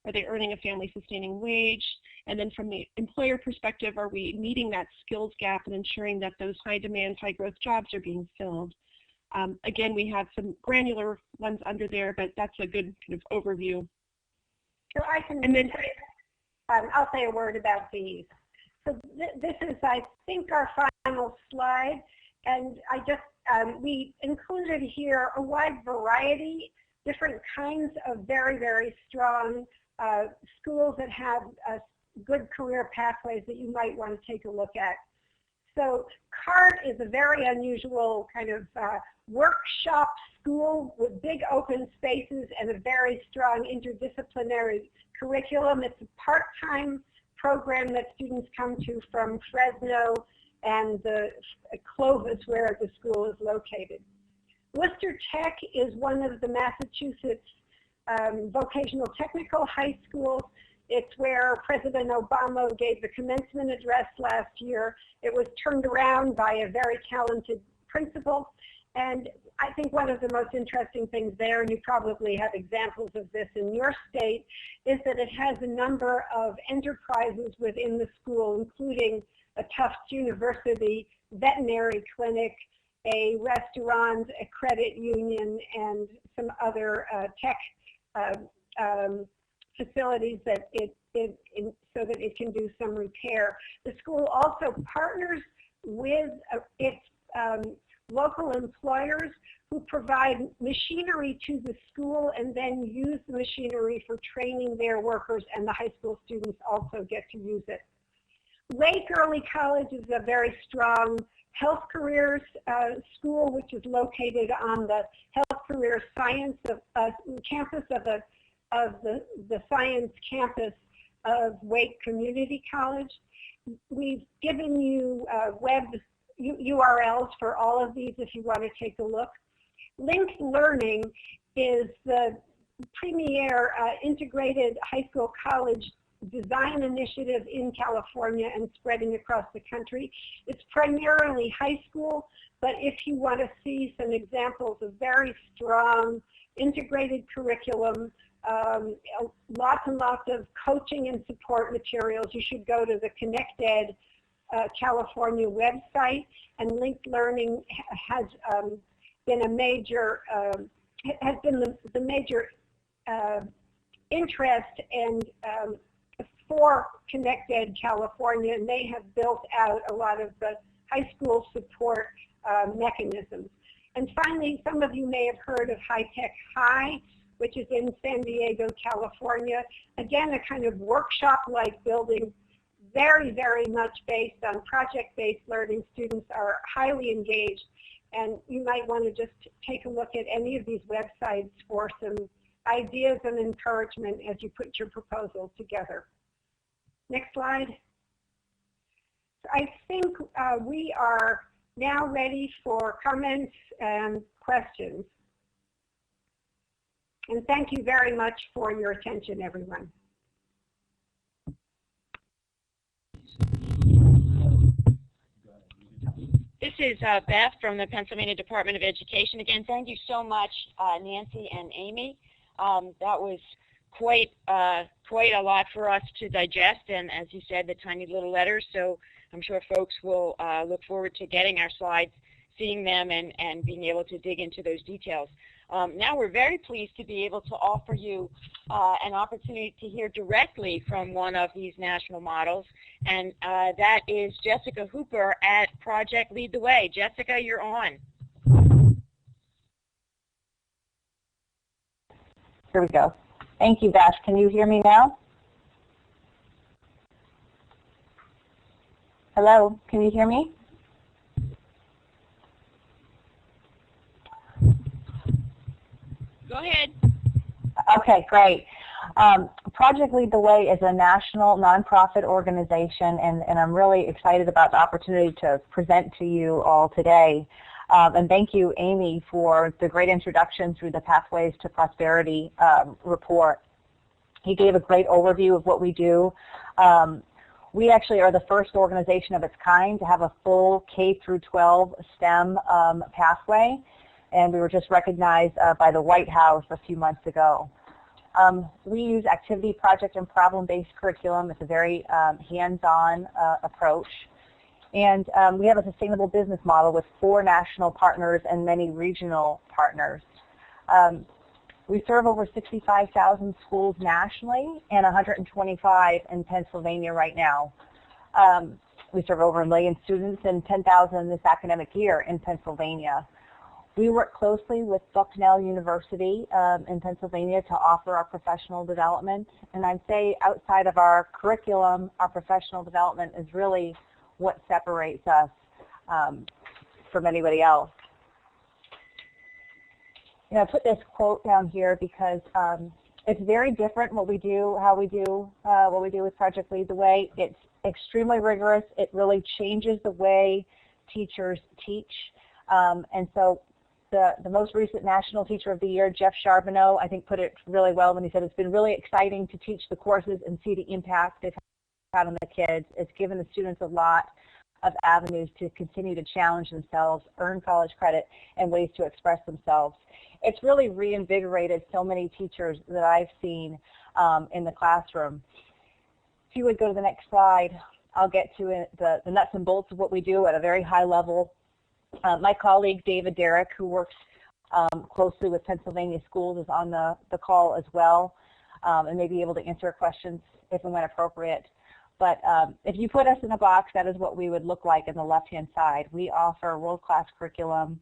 H: Are they earning a family-sustaining wage? And then from the employer perspective, are we meeting that skills gap and ensuring that those high-demand, high-growth jobs are being filled? Again, we have some granular ones under there, but that's a good kind of overview.
F: So I can, and then I'll say a word about these. So this is, I think, our final slide, and I just we included here a wide variety, different kinds of very, very strong schools that have good career pathways that you might want to take a look at. So CART is a very unusual kind of workshop school with big open spaces and a very strong interdisciplinary curriculum. It's a part-time program that students come to from Fresno and the Clovis, where the school is located. Worcester Tech is one of the Massachusetts vocational technical high schools. It's where President Obama gave the commencement address last year. It was turned around by a very talented principal. And I think one of the most interesting things there, and you probably have examples of this in your state, is that it has a number of enterprises within the school, including a Tufts University veterinary clinic, a restaurant, a credit union, and some other tech facilities that so that it can do some repair. The school also partners with its local employers who provide machinery to the school and then use the machinery for training their workers, and the high school students also get to use it. Lake Early College is a very strong health careers school, which is located on the health career science campus of the science campus of Wake Community College. We've given you web URLs for all of these if you want to take a look. Linked Learning is the premier integrated high school college design initiative in California and spreading across the country. It's primarily high school, but if you want to see some examples of very strong integrated curriculum, lots and lots of coaching and support materials, you should go to the ConnectEd California website. And Linked Learning has been a major, has been the major interest and for ConnectEd California, and they have built out a lot of the high school support mechanisms. And finally, some of you may have heard of High Tech High, which is in San Diego, California. Again, a kind of workshop-like building, very, very much based on project-based learning. Students are highly engaged, and you might want to just take a look at any of these websites for some ideas and encouragement as you put your proposals together. Next slide. I think we are now ready for comments and questions. And thank you very much for your attention, everyone.
D: This is Beth from the Pennsylvania Department of Education. Again, thank you so much, Nancy and Amy. That was quite a lot for us to digest, and as you said, the tiny little letters. So I'm sure folks will look forward to getting our slides, seeing them, and being able to dig into those details. Now we're very pleased to be able to offer you an opportunity to hear directly from one of these national models, and that is Jessica Hooper at Project Lead the Way. Jessica, you're on.
I: Here we go. Thank you, Beth. Can you hear me now? Hello, can you hear me?
D: Go ahead.
I: Okay, great. Project Lead the Way is a national nonprofit organization, and I'm really excited about the opportunity to present to you all today. And thank you, Amy, for the great introduction through the Pathways to Prosperity report. He gave a great overview of what we do. We actually are the first organization of its kind to have a full K-12 STEM pathway, and we were just recognized by the White House a few months ago. We use activity, project, and problem-based curriculum. It's a very hands-on approach. And we have a sustainable business model with 4 national partners and many regional partners. We serve over 65,000 schools nationally and 125 in Pennsylvania right now. We serve over 1 million students and 10,000 this academic year in Pennsylvania. We work closely with Bucknell University in Pennsylvania to offer our professional development. And I'd say outside of our curriculum, our professional development is really what separates us from anybody else. You know, I put this quote down here because it's very different what we do, how we do what we do with Project Lead the Way. It's extremely rigorous. It really changes the way teachers teach. And so the most recent National Teacher of the Year, Jeff Charbonneau, I think put it really well when he said it's been really exciting to teach the courses and see the impact they've had on the kids. It's given the students a lot of avenues to continue to challenge themselves, earn college credit, and ways to express themselves. It's really reinvigorated so many teachers that I've seen in the classroom. If you would go to the next slide, I'll get to the nuts and bolts of what we do at a very high level. My colleague, David Derrick, who works closely with Pennsylvania schools, is on the call as well, and may be able to answer questions if and when appropriate. But if you put us in a box, that is what we would look like in the left-hand side. We offer world-class curriculum.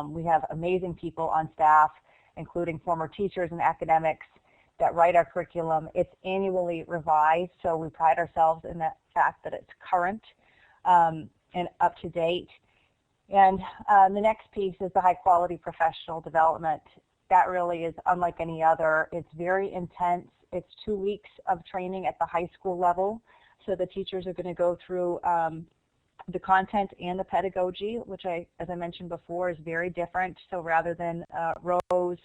I: We have amazing people on staff, including former teachers and academics that write our curriculum. It's annually revised, so we pride ourselves in the fact that it's current and up to date. And the next piece is the high-quality professional development. That really is unlike any other. It's very intense. It's 2 weeks of training at the high school level. So the teachers are going to go through the content and the pedagogy, which, as I mentioned before, is very different. So rather than rows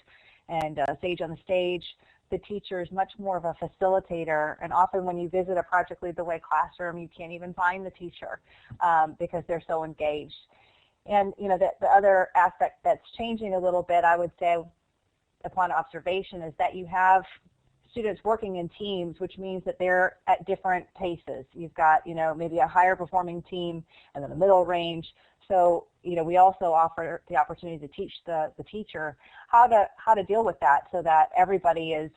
I: and sage on the stage, the teacher is much more of a facilitator. And often when you visit a Project Lead the Way classroom, you can't even find the teacher because they're so engaged. And you know, the other aspect that's changing a little bit, I would say, upon observation, is that you have students working in teams, which means that they're at different paces. You've got, you know, maybe a higher performing team and then a middle range. So, you know, we also offer the opportunity to teach the teacher how to deal with that so that everybody is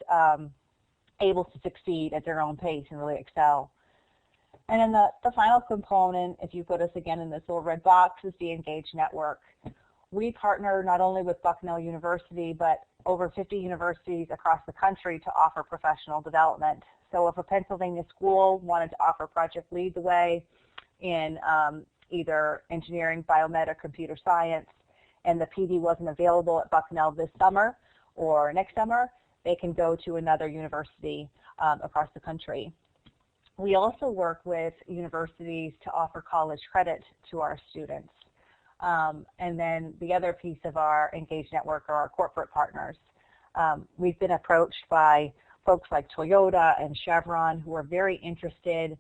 I: able to succeed at their own pace and really excel. And then the final component, if you put us again in this little red box, is the Engage Network. We partner not only with Bucknell University, but over 50 universities across the country to offer professional development. So if a Pennsylvania school wanted to offer Project Lead the Way in either engineering, biomed, or computer science, and the PD wasn't available at Bucknell this summer or next summer, they can go to another university across the country. We also work with universities to offer college credit to our students. And then the other piece of our Engage Network are our corporate partners. We've been approached by folks like Toyota and Chevron who are very interested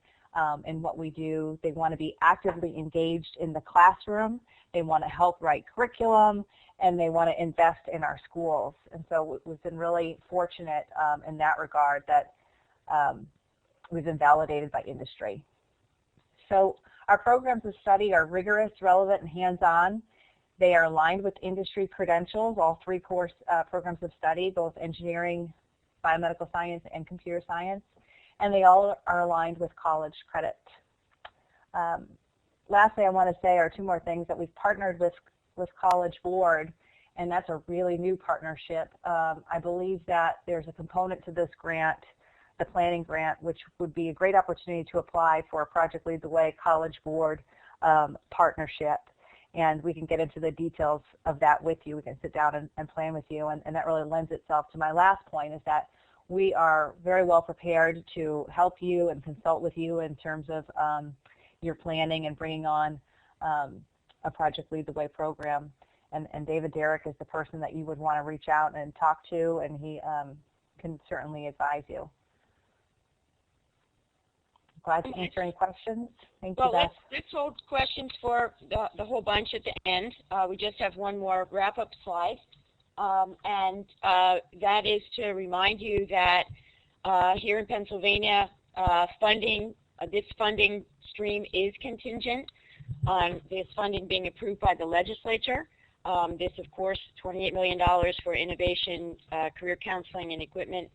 I: in what we do. They want to be actively engaged in the classroom. They want to help write curriculum, and they want to invest in our schools. And so we've been really fortunate in that regard that we've been validated by industry. So our programs of study are rigorous, relevant, and hands-on. They are aligned with industry credentials, all three course programs of study, both engineering, biomedical science, and computer science, and they all are aligned with college credit. Lastly, I want to say are two more things that we've partnered with College Board, and that's a really new partnership. I believe that there's a component to this grant, the planning grant, which would be a great opportunity to apply for a Project Lead the Way College Board partnership. And we can get into the details of that with you. We can sit down and plan with you, and that really lends itself to my last point, is that we are very well prepared to help you and consult with you in terms of your planning and bringing on a Project Lead the Way program. And David Derrick is the person that you would want to reach out and talk to, and he can certainly advise you. Glad to answer any questions. Thank you, Beth.
D: Let's hold questions for the whole bunch at the end. We just have one more wrap-up slide, and that is to remind you that here in Pennsylvania, this funding stream is contingent on this funding being approved by the legislature. This, of course, $28 million for innovation, career counseling, and equipment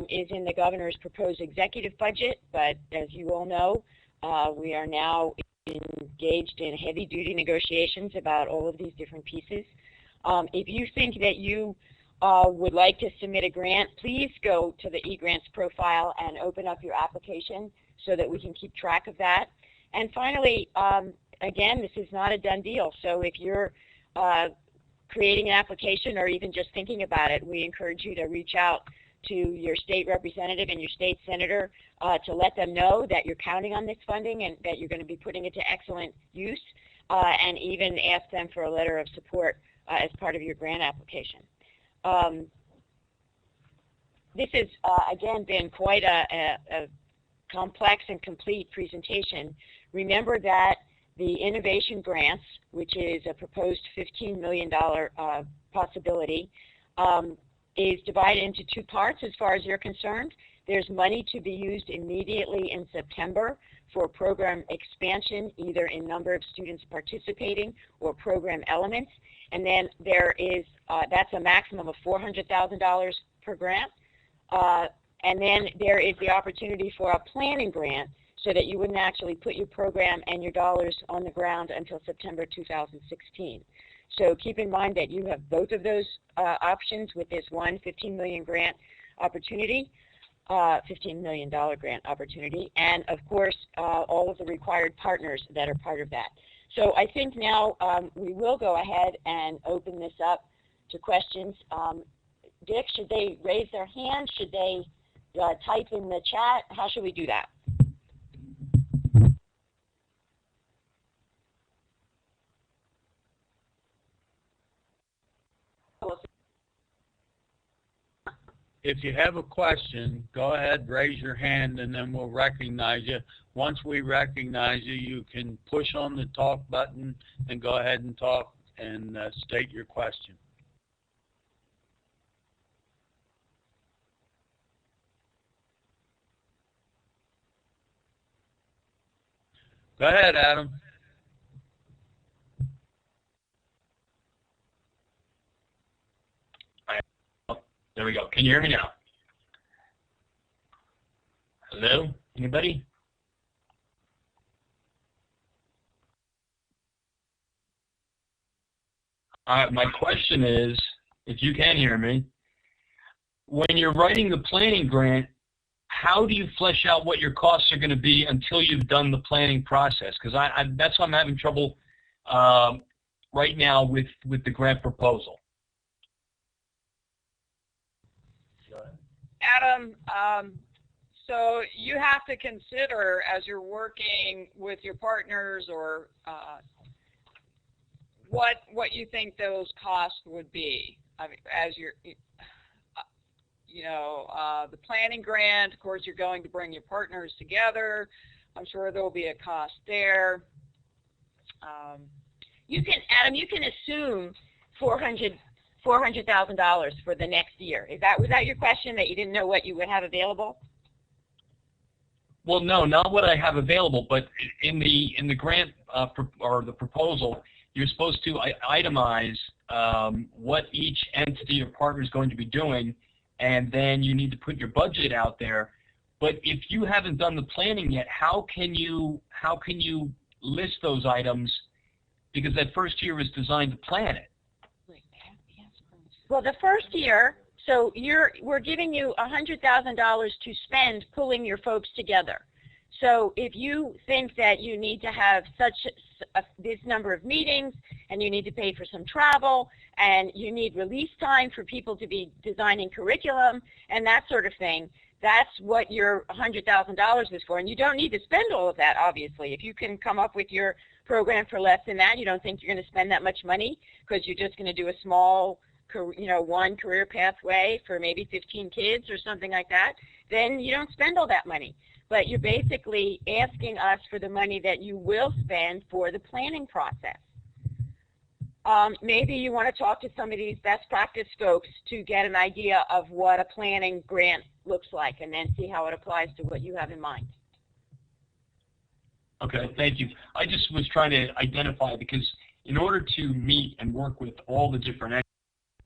D: is in the governor's proposed executive budget, but as you all know, we are now engaged in heavy-duty negotiations about all of these different pieces. If you think that you would like to submit a grant, please go to the eGrants profile and open up your application so that we can keep track of that. And finally, again, this is not a done deal, so if you're creating an application or even just thinking about it, we encourage you to reach out to your state representative and your state senator to let them know that you're counting on this funding and that you're going to be putting it to excellent use, and even ask them for a letter of support as part of your grant application. This has, again, been quite a complex and complete presentation. Remember that the innovation grants, which is a proposed $15 million possibility, is divided into two parts as far as you're concerned. There's money to be used immediately in September for program expansion, either in number of students participating or program elements. And then there is, that's a maximum of $400,000 per grant. And then there is the opportunity for a planning grant so that you wouldn't actually put your program and your dollars on the ground until September 2016. So keep in mind that you have both of those options with this one $15 million grant opportunity, $15 million grant opportunity, and of course all of the required partners that are part of that. So I think now we will go ahead and open this up to questions. Dick, should they raise their hand? Should they type in the chat? How should we do that?
E: If you have a question, go ahead, raise your hand, and then we'll recognize you. Once we recognize you, you can push on the talk button and go ahead and talk and state your question. Go ahead, Adam.
J: There we go. Can you hear me now? Hello? Anybody? My question is, if you can hear me, when you're writing the planning grant, how do you flesh out what your costs are going to be until you've done the planning process? Because that's why I'm having trouble right now with the grant proposal.
G: Adam, so you have to consider as you're working with your partners or what you think those costs would be. I mean, as you're, you know, the planning grant. Of course, you're going to bring your partners together. I'm sure there will be a cost there.
D: Adam, you can assume $400,000 for the next year. Was that your question, that you didn't know what you would have available?
J: Well, no, not what I have available, but in the grant or the proposal, you're supposed to itemize what each entity or partner is going to be doing, and then you need to put your budget out there. But if you haven't done the planning yet, how can you list those items? Because that first year is designed to plan it.
D: Well, the first year, so we're giving you $100,000 to spend pulling your folks together. So if you think that you need to have this number of meetings, and you need to pay for some travel, and you need release time for people to be designing curriculum and that sort of thing, that's what your $100,000 is for. And you don't need to spend all of that, obviously. If you can come up with your program for less than that, you don't think you're going to spend that much money because you're just going to do a small, one career pathway for maybe 15 kids or something like that, then you don't spend all that money. But you're basically asking us for the money that you will spend for the planning process. Maybe you want to talk to some of these best practice folks to get an idea of what a planning grant looks like, and then see how it applies to what you have in mind.
J: Okay, thank you. I just was trying to identify, because in order to meet and work with all the different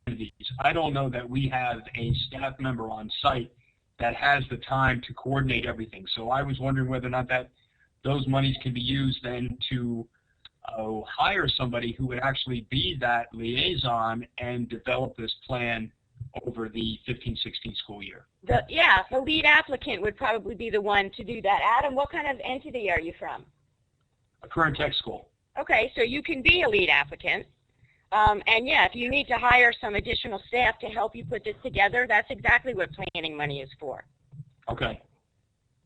J: entities, I don't know that we have a staff member on site that has the time to coordinate everything. So I was wondering whether or not that those monies can be used then to hire somebody who would actually be that liaison and develop this plan over the 15-16 school year.
D: The lead applicant would probably be the one to do that. Adam, what kind of entity are you from?
J: A current tech school.
D: Okay, so you can be a lead applicant. And yeah, if you need to hire some additional staff to help you put this together, that's exactly what planning money is for.
J: Okay.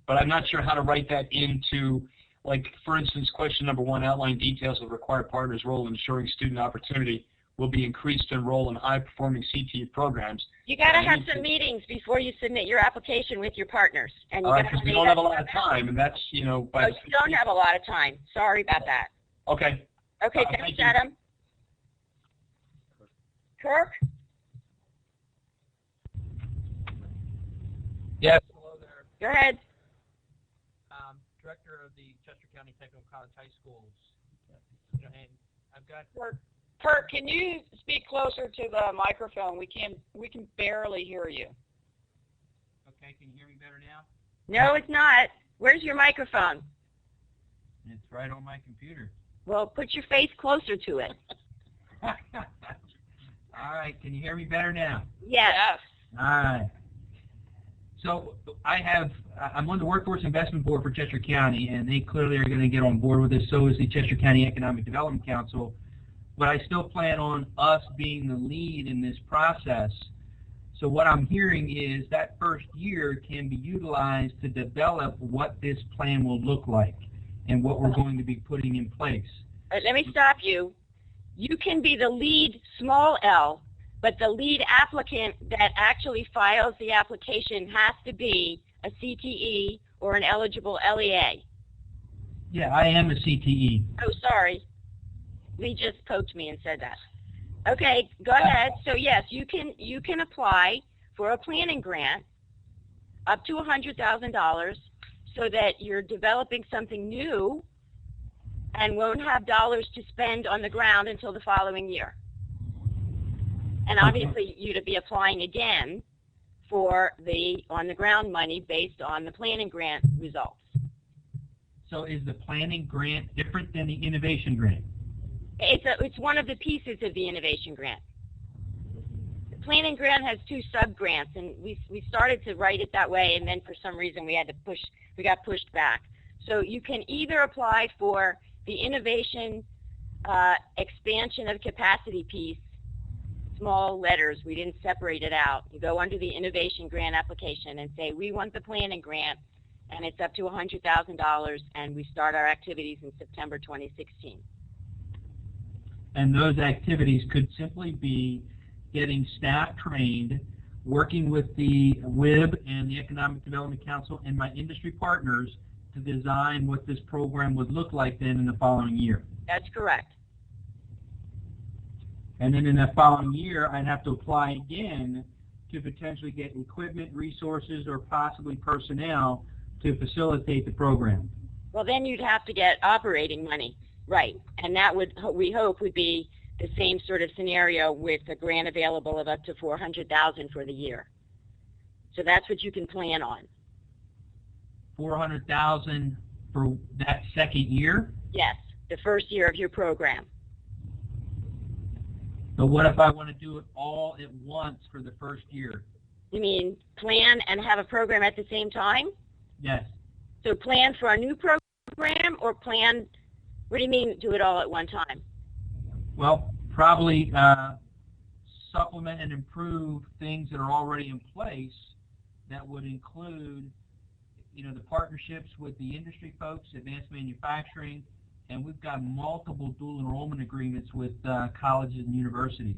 J: But I'm not sure how to write that into, like, for instance, question number 1, outline details of required partners' role in ensuring student opportunity will be increased to enroll in high-performing CTE programs.
D: You got to have some meetings before you submit your application with your partners. And
J: because we don't have a lot of time, and that's, you know.
D: No, you don't have a lot of time. Sorry about that.
J: Okay.
D: Okay, thanks, Adam. Kirk?
K: Yes, hello there.
D: Go ahead.
K: Director of the Chester County Technical College High Schools. And I've got
G: Kirk, can you speak closer to the microphone? We can barely hear you.
K: Okay, can you hear me better now?
D: No, it's not. Where's your microphone?
K: It's right on my computer.
D: Well, put your face closer to it.
K: All right, can you hear me better now?
D: Yes.
K: All right. So I'm on the Workforce Investment Board for Chester County, and they clearly are going to get on board with this. So is the Chester County Economic Development Council. But I still plan on us being the lead in this process. So what I'm hearing is that first year can be utilized to develop what this plan will look like and what we're going to be putting in place.
D: Let me stop you. You can be the lead, small l, but the lead applicant that actually files the application has to be a CTE or an eligible LEA.
K: Yeah, I am a CTE.
D: Oh, sorry. Lee just poked me and said that. Okay, go ahead. So yes, you can apply for a planning grant up to $100,000 so that you're developing something new and won't have dollars to spend on the ground until the following year. And obviously you'd be applying again for the on-the-ground money based on the planning grant results.
K: So is the planning grant different than the innovation grant?
D: It's one of the pieces of the innovation grant. The planning grant has 2 sub-grants, and we started to write it that way, and then for some reason we got pushed back. So you can either apply for the innovation expansion of capacity piece, small letters, we didn't separate it out. You go under the innovation grant application and say, we want the planning grant, and it's up to $100,000, and we start our activities in September 2016.
K: And those activities could simply be getting staff trained working with the WIB and the Economic Development Council and my industry partners to design what this program would look like then in the following year.
D: That's correct.
K: And then in that following year, I'd have to apply again to potentially get equipment, resources, or possibly personnel to facilitate the program.
D: Well, then you'd have to get operating money, right? And that would, we hope, would be the same sort of scenario with a grant available of up to $400,000 for the year. So that's what you can plan on.
K: $400,000 for that second year?
D: Yes, the first year of your program.
K: But what if I want to do it all at once for the first year?
D: You mean plan and have a program at the same time?
K: Yes.
D: So plan for a new program, or plan, what do you mean do it all at one time?
K: Well, probably supplement and improve things that are already in place that would include, you know, the partnerships with the industry folks, advanced manufacturing, and we've got multiple dual enrollment agreements with colleges and universities.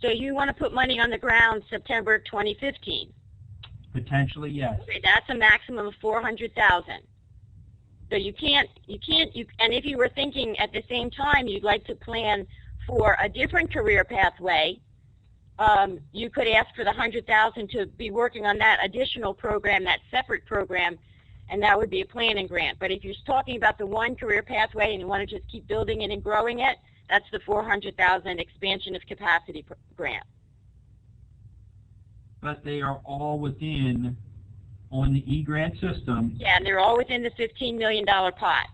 D: So you want to put money on the ground September 2015?
K: Potentially, yes.
D: Okay, that's a maximum of $400,000. So you can't, and if you were thinking at the same time you'd like to plan for a different career pathway, you could ask for the $100,000 to be working on that additional program, that separate program, and that would be a planning grant. But if you're talking about the one career pathway and you want to just keep building it and growing it, that's the $400,000 expansion of capacity grant.
K: But they are all within, on the E-grant system.
D: Yeah, and they're all within the $15 million pot.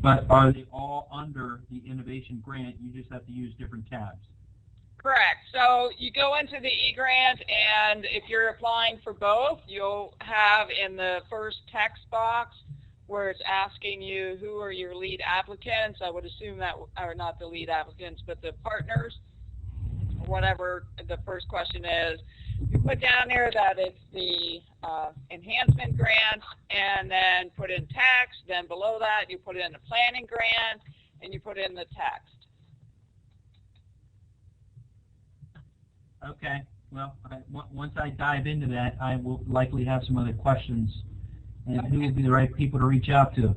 K: But are they all under the innovation grant? You just have to use different tabs.
L: Correct. So you go into the E-grant, and if you're applying for both, you'll have in the first text box where it's asking you who are your lead applicants. I would assume that are not the lead applicants, but the partners, whatever the first question is. You put down there that it's the enhancement grant, and then put in text. Then below that, you put in the planning grant, and you put in the text.
K: Okay. Well, once I dive into that, I will likely have some other questions. And okay. Who will be the right people to reach out to?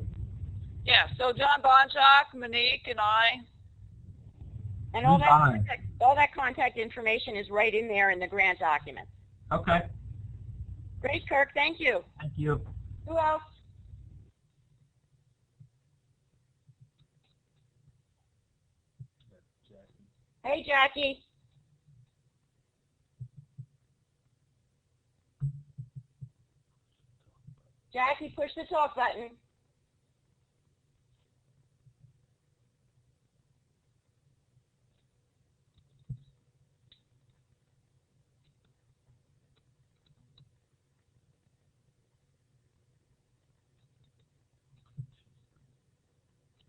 L: Yeah, so John Bonchak, Monique, and I.
D: And all that contact information is right in there in the grant document.
K: Okay.
D: Great, Kirk. Thank you.
K: Thank you.
D: Who else? Hey, Jackie. Jackie, push the talk button.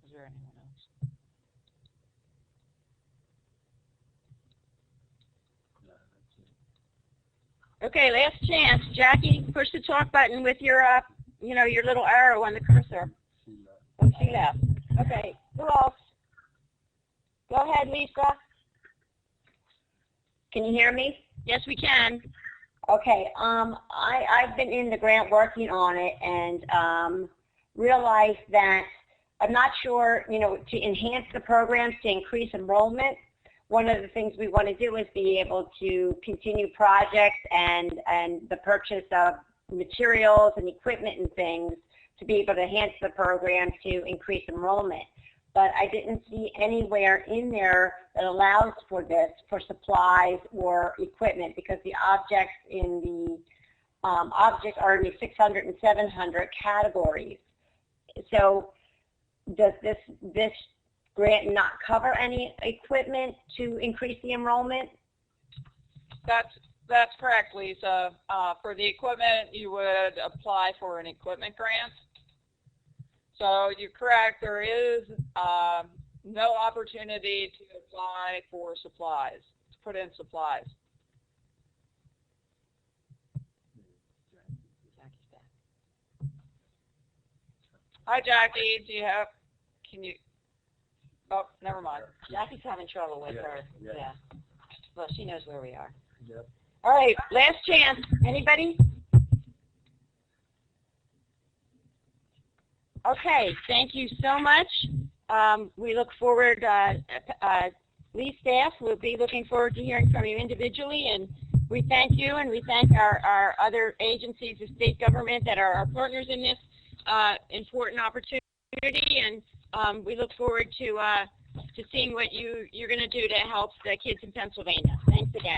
L: Is there anyone else?
D: Okay, last chance. Jackie, push the talk button with your, your little arrow on the cursor. She left. Okay, who else? Go ahead, Lisa.
M: Can you hear me?
D: Yes, we can.
M: Okay, I've been in the grant working on it and realized that I'm not sure, to enhance the programs, to increase enrollment. One of the things we want to do is be able to continue projects and the purchase of materials and equipment and things to be able to enhance the program to increase enrollment. But I didn't see anywhere in there that allows for this, for supplies or equipment, because the objects in the objects are in the 600 and 700 categories. So does this grant not cover any equipment to increase the enrollment?
L: That's correct, Lisa. For the equipment, you would apply for an equipment grant. So you're correct. There is no opportunity to apply for supplies, to put in supplies. Hi, Jackie. Oh, never mind.
D: Jackie's having trouble with her. Yeah. Well, she knows where we are.
E: Yep.
D: All right, last chance. Anybody? Okay, thank you so much. We look forward, Lee staff will be looking forward to hearing from you individually, and we thank you and we thank our other agencies of state government that are our partners in this important opportunity, and we look forward to seeing what you're going to do to help the kids in Pennsylvania. Thanks again.